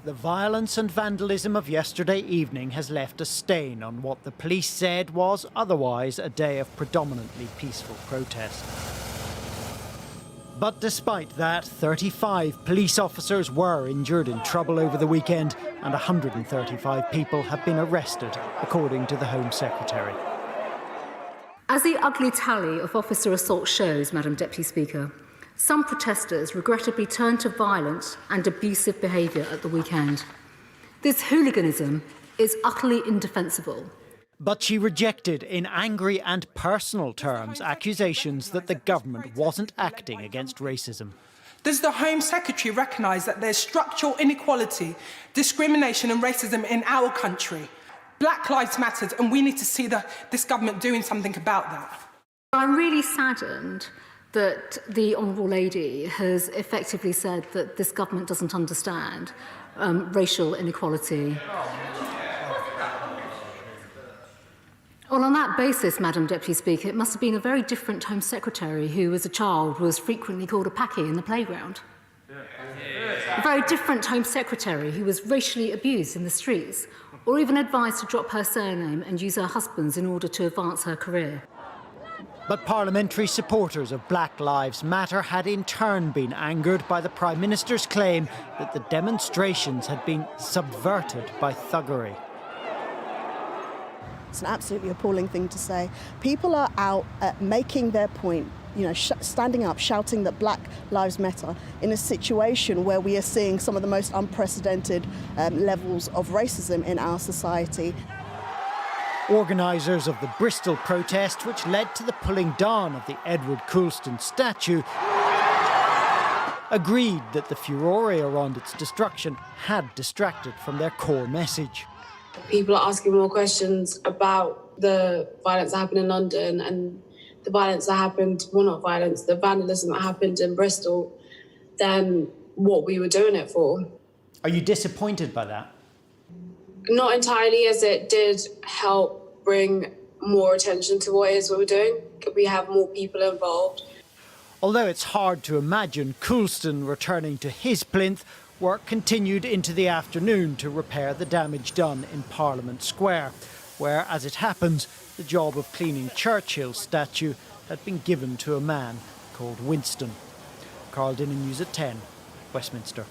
The violence and vandalism of yesterday evening has left a stain on what the police said was otherwise a day of predominantly peaceful protest. But despite that, 35 police officers were injured in trouble over the weekend and 135 people have been arrested, according to the Home Secretary. As the ugly tally of officer assault shows, Madam Deputy Speaker, some protesters regrettably turned to violent and abusive behaviour at the weekend. This hooliganism is utterly indefensible. But she rejected in angry and personal terms accusations that the government wasn't acting against racism. Does the Home Secretary recognise that there's structural inequality, discrimination and racism in our country? Black Lives Matter, and we need to see this government doing something about that. I'm really saddened that the Honourable Lady has effectively said that this government doesn't understand racial inequality. Well, on that basis, Madam Deputy Speaker, it must have been a very different Home Secretary who, as a child, was frequently called a paki in the playground. A very different Home Secretary who was racially abused in the streets, or even advised to drop her surname and use her husband's in order to advance her career. But parliamentary supporters of Black Lives Matter had in turn been angered by the Prime Minister's claim that the demonstrations had been subverted by thuggery. It's an absolutely appalling thing to say. People are out making their point, standing up, shouting that Black Lives Matter in a situation where we are seeing some of the most unprecedented levels of racism in our society. Organisers of the Bristol protest, which led to the pulling down of the Edward Coulston statue, agreed that the furore around its destruction had distracted from their core message. People are asking more questions about the violence that happened in London and the violence that happened, well, not violence, the vandalism that happened in Bristol than what we were doing it for. Are you disappointed by that? Not entirely, as it did help bring more attention to what it is we're doing. We have more people involved. Although it's hard to imagine Coulston returning to his plinth, work continued into the afternoon to repair the damage done in Parliament Square, where, as it happens, the job of cleaning Churchill's statue had been given to a man called Winston. Carl Dinnan, News at 10, Westminster.